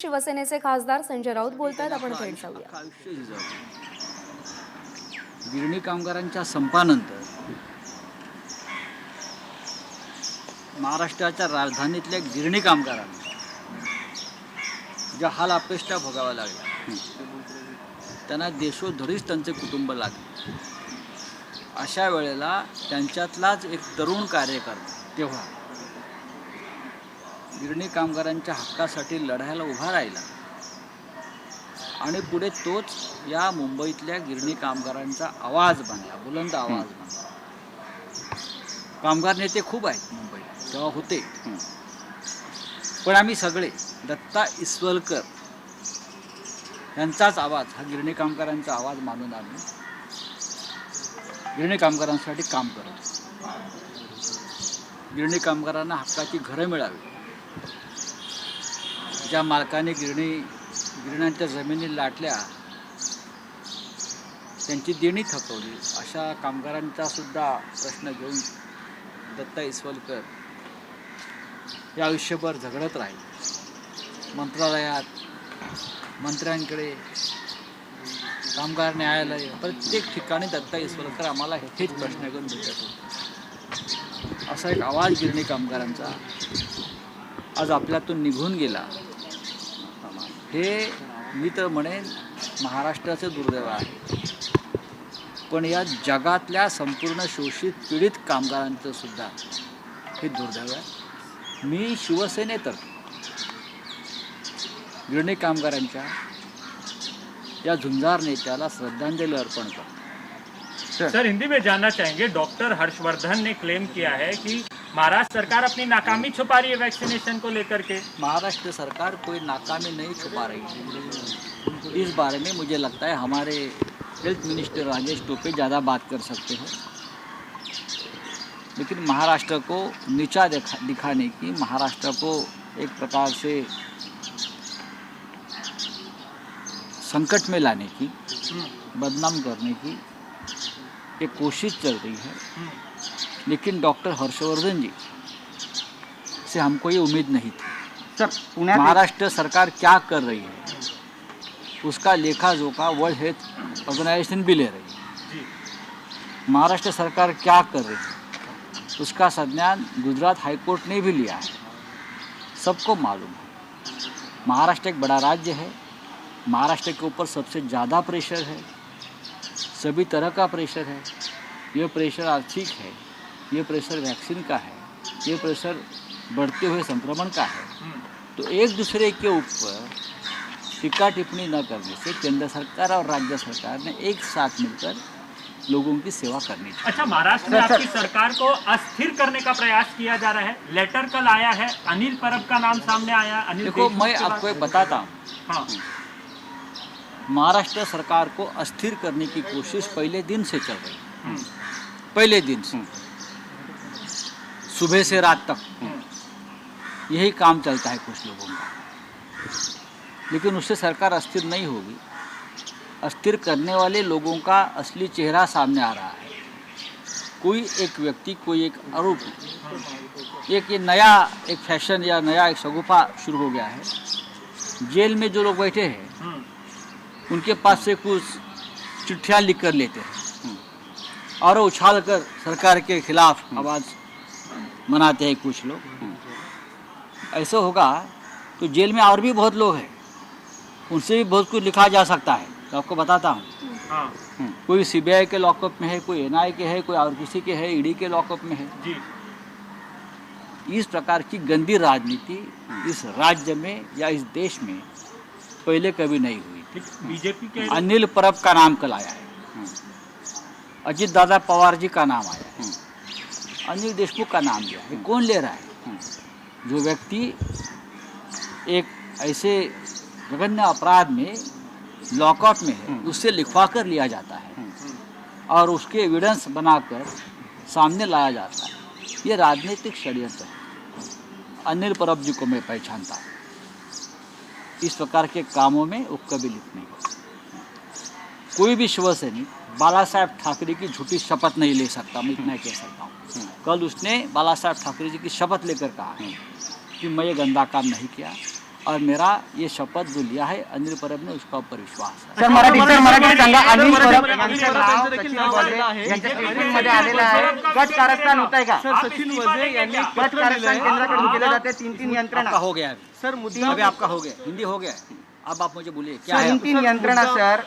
शिवसेनेचे खासदार संजय राऊत बोलतायत. आपण थेट जाऊया. आयुष्य झिजवलं. गिरणी कामगारांच्या संपानंतर महाराष्ट्राच्या राजधानीतल्या गिरणी कामगारांना ज्या हाल अपेष्टा भोगाव्या लागल्या, त्यांना देशोधडीच त्यांचे कुटुंब लागले. अशा वेळेला त्यांच्यातलाच एक तरुण कार्यकर्ता तेव्हा गिरणी कामगारांच्या हक्कासाठी लढायला उभा राहिला आणि पुढे तोच या मुंबईतल्या गिरणी कामगारांचा आवाज बनला, बुलंद आवाज बनला. कामगार नेते खूप आहेत मुंबईत तेव्हा होते, पण आम्ही सगळे दत्ता इस्वलकर यांचाच आवाज हा गिरणी कामगारांचा आवाज मानून आम्ही गिरणी कामगारांसाठी काम करतो. गिरणी कामगारांना हक्काची घरं मिळावी, ज्या मालकाने गिरण्यांच्या जमिनी लाटल्या त्यांची देणी थकवली, अशा कामगारांचा सुद्धा प्रश्न घेऊन दत्ता इस्वलकर हे आयुष्यभर झगडत राहील. मंत्रालयात, मंत्र्यांकडे, कामगार न्यायालय, प्रत्येक ठिकाणी दत्ता इस्वलकर आम्हाला हेच प्रश्न घेऊन भेटत होते. असा एक आवाज गिरणी कामगारांचा आज आपल्यातून निघून गेला. हे मी तर म्हणेन महाराष्ट्राचं दुर्दैव आहे, पण या जगातल्या संपूर्ण शोषित पीडित कामगारांचं सुद्धा हे दुर्दैव आहे. मी शिवसेनेतर्फे गिरणी कामगारांच्या या झुंजार नेत्याला श्रद्धांजलि अर्पण करतो. सर, हिंदी में जानना चाहेंगे, डॉक्टर हर्षवर्धन ने क्लेम किया है कि महाराष्ट्र सरकार अपनी नाकामी छुपा रही है वैक्सीनेशन को लेकर के। महाराष्ट्र सरकार कोई नाकामी नहीं छुपा रही है. इस बारे में मुझे लगता है हमारे हेल्थ मिनिस्टर राजेश टोपे ज़्यादा बात कर सकते हैं, लेकिन महाराष्ट्र को नीचा दिखाने की, महाराष्ट्र को एक प्रकार से संकट में लाने की, बदनाम करने की एक कोशिश चल रही है. लेकिन डॉक्टर हर्षवर्धन जी से हमको ये उम्मीद नहीं थी. महाराष्ट्र सरकार क्या कर रही है उसका लेखा जोखा वर्ल्ड हेल्थ ऑर्गेनाइजेशन भी ले रही है. महाराष्ट्र सरकार क्या कर रही है उसका संज्ञान गुजरात हाईकोर्ट ने भी लिया है. सबको मालूम है महाराष्ट्र एक बड़ा राज्य है, महाराष्ट्र के ऊपर सबसे ज़्यादा प्रेशर है, सभी तरह का प्रेशर है. ये प्रेशर आर्थिक है, ये प्रेशर वैक्सीन का है, ये प्रेशर बढ़ते हुए संक्रमण का है. तो एक दूसरे के ऊपर टीका टिप्पणी न करने से केंद्र सरकार और राज्य सरकार ने एक साथ मिलकर लोगों की सेवा करनी चाहिए. अच्छा, महाराष्ट्र में आपकी सरकार को अस्थिर करने का प्रयास किया जा रहा है. लेटर कल आया है, अनिल परब का नाम सामने आया. अनिल, देखो मैं आपको एक बताता हूँ. हाँ, महाराष्ट्र सरकार को अस्थिर करने की कोशिश पहले दिन से चल रही है. पहले दिन से सुबह से रात तक यही काम चलता है कुछ लोगों का, लेकिन उससे सरकार अस्थिर नहीं होगी. अस्थिर करने वाले लोगों का असली चेहरा सामने आ रहा है. कोई एक व्यक्ति, कोई एक आरोपी, एक ये नया एक फैशन या नया एक शगुफा शुरू हो गया है. जेल में जो लोग बैठे हैं उनके पास से कुछ चिट्ठियाँ लिख कर लेते हैं और उछाल कर सरकार के खिलाफ आवाज़ मनाते हैं कुछ लोग. ऐसा होगा तो जेल में और भी बहुत लोग हैं, उनसे भी बहुत कुछ लिखा जा सकता है. तो आपको बताता हूँ. हाँ, कोई सीबीआई के लॉकअप में है, कोई एनआई के है, कोई और किसी के है, ईडी के लॉकअप में है. जी. इस प्रकार की गंदी राजनीति इस राज्य में या इस देश में पहले कभी नहीं हुई. बीजेपी के अनिल परब का नाम कल आया है, अजित दादा पवार जी का नाम आया है, अनिल देशमुख का नाम लिया है. कौन ले रहा है? जो व्यक्ति एक ऐसे जघन्य अपराध में लॉकआउट में है, उससे लिखवा कर लिया जाता है और उसके एविडेंस बनाकर सामने लाया जाता है. ये राजनीतिक षड्यंत्र है. अनिल परब जी को मैं पहचानता हूँ. इस प्रकार के कामों में वो कभी लिप्त नहीं हो. कोई भी शिवसैनिक बाला साहेब ठाकरे की झूठी शपथ नहीं ले सकता. मैं इतना कह सकता हूँ. कल उसने बाला साहेब ठाकरे जी की शपथ लेकर कहा कि मैं ये गंदा काम नहीं किया और मेरा ये शपथ जो लिया है अनिल परब ने उसका ऊपर विश्वास है। सर मराठी सांगा, अनिल परब यांचं नाव सचिन वझे यांच्या स्टेटमेंटमध्ये आलेलं आहे. गट कारस्थान होत आहे का? सचिन वझे यांनी गट पत्र कारस्थान लिहिलंय. केंद्राकडून केलं जाते. 3 यंत्रणा. आपका हो गया अभी, सर मुद्दा अभी आपका हो गया, हिंदी हो गया है। अब आप मुझे बोलिए क्या है? 3 यंत्रणा सर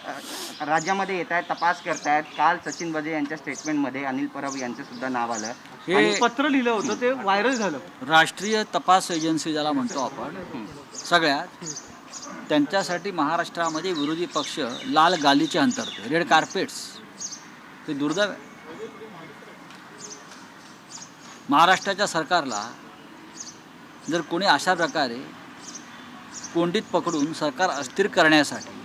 राज्यामध्ये येत आहेत, तपास करतायत. काल सचिन वझे यांच्या स्टेटमेंटमध्ये अनिल परब यांचं सुद्धा नाव आलं. हे पत्र लिहिलं होतं ते व्हायरल झालं. राष्ट्रीय तपास एजन्सी ज्याला म्हणतो आपण सगळ्यात, त्यांच्यासाठी महाराष्ट्रामध्ये विरोधी पक्ष लाल गालीचे अंतरते, रेड कार्पेट्स, ते दुर्दैव आहे. महाराष्ट्राच्या सरकारला जर कोणी अशा प्रकारे कोंडीत पकडून सरकार अस्थिर करण्यासाठी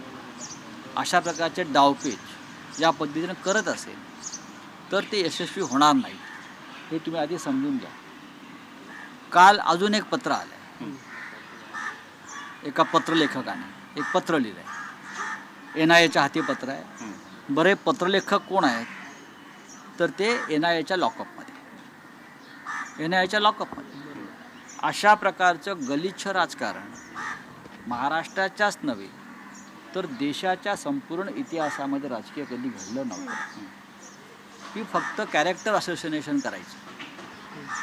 अशा प्रकारचे डावपेच या पद्धतीने करत असेल तर ते यशस्वी होणार नाही, हे तुम्ही आधी समजून घ्या. काल अजून एक पत्र आलं आहे, एका पत्रलेखकाने एक पत्र लिहिलं आहे. NIAच्या हाती पत्र आहे. बरे पत्रलेखक कोण आहेत तर ते NIAच्या लॉकअपमध्ये, NIAच्या लॉकअपमध्ये. अशा प्रकारचं गलिच्छ राजकारण महाराष्ट्राच्याच नव्हे तर देशाच्या संपूर्ण इतिहासामध्ये राजकीय कधी घडलं नव्हतं. ही फक्त कॅरेक्टर असोसिएशन करायची,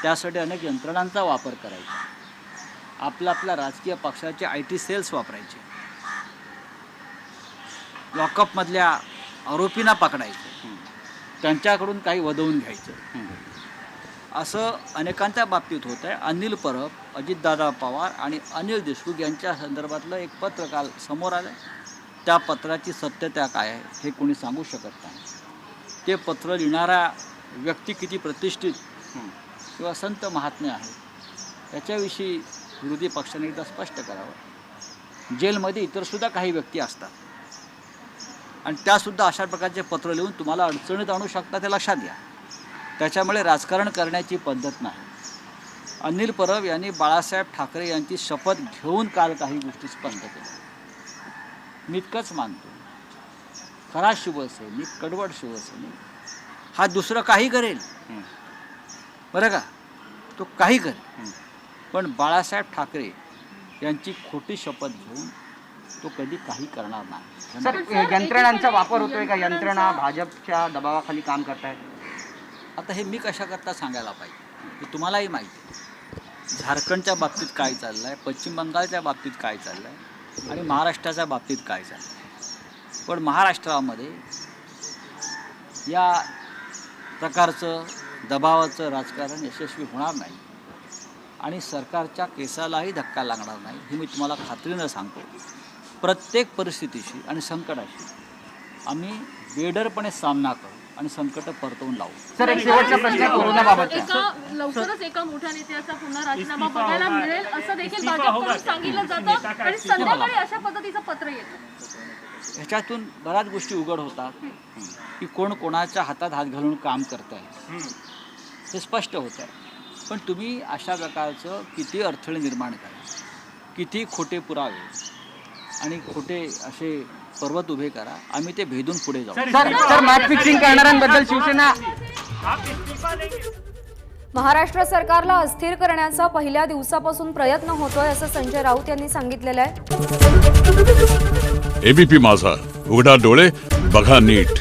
त्यासाठी अनेक यंत्रणांचा वापर करायचा, आपल्या राजकीय पक्षाचे IT सेल्स वापरायचे, लॉकअपमधल्या आरोपींना पकडायचं, त्यांच्याकडून काही वदवून घ्यायचं. असं अनेकांच्या बाबतीत होत आहे. अनिल परब, अजितदादा पवार आणि अनिल देशमुख यांच्या संदर्भातलं एक पत्र काल समोर आलं. त्या पत्राची सत्यता काय आहे हे कोणी सांगू शकत नाही. ते पत्र लिहिणारा व्यक्ती किती प्रतिष्ठित किंवा संत महात्मे आहे याच्याविषयी विरोधी पक्षाने एकदा स्पष्ट करावं. जेलमध्ये इतरसुद्धा काही व्यक्ती असतात आणि त्यासुद्धा अशा प्रकारचे पत्र लिहून तुम्हाला अडचणीत आणू शकतात, हे लक्षात घ्या. त्याच्यामुळे राजकारण करण्याची पद्धत नाही. अनिल परब यांनी बाळासाहेब ठाकरे यांची शपथ घेऊन काल काही गोष्टी स्पष्ट केल्या. मी इतकंच मानतो, खरा शिवसैनिक, कडवट शिवसैनिक हा दुसरं काही करेल बरं का, तो काही करेल, पण बाळासाहेब ठाकरे यांची खोटी शपथ घेऊन तो कधी काही करणार नाही. सर यंत्रणांचा वापर होतोय का? यंत्रणा भाजपच्या दबावाखाली काम करतायत. आता हे मी कशा करता सांगायला पाहिजे, हे तुम्हालाही माहिती आहे. झारखंडच्या बाबतीत काय चाललं आहे, पश्चिम बंगालच्या बाबतीत काय चाललं आहे आणि महाराष्ट्राच्या बाबतीत काय चाललं आहे. पण महाराष्ट्रामध्ये या प्रकारचं दबावाचं राजकारण यशस्वी होणार नाही आणि सरकारच्या केसालाही धक्का लागणार नाही, हे मी तुम्हाला खात्रीनं सांगतो. प्रत्येक परिस्थितीशी आणि संकटाशी आम्ही बेडरपणे सामना करू आणि संकट परतवून लावू. सर एक शेवटचा प्रश्न कोरोनाबाबतचा. लवकरच एका मोठ्या नेत्याचा पुन्हा राजीनामा बघायला मिळेल असं देखील भाजपकडून सांगितलं जातं आणि संध्याकाळी अशा पद्धतीचं पत्र येतं. ह्याच्यातून बऱ्याच गोष्टी उघड होतात की कोण कोणाच्या हातात हात घालून काम करत आहे हे स्पष्ट होतं आहे. पण तुम्ही अशा प्रकारचं किती अडथळे निर्माण करा, किती खोटे पुरावे आणि खोटे असे पर्वत उभे करा, आम्ही ते भेदून पुढे जाऊ. सर मॅच फिक्सिंग करणाऱ्यांबद्दल शिवसेना. महाराष्ट्र सरकारला अस्थिर करण्याचा पहिल्या दिवसापासून प्रयत्न होतोय असं संजय राऊत यांनी सांगितलेलं आहे. ABP माझा, उघडा डोळे बघा नीट.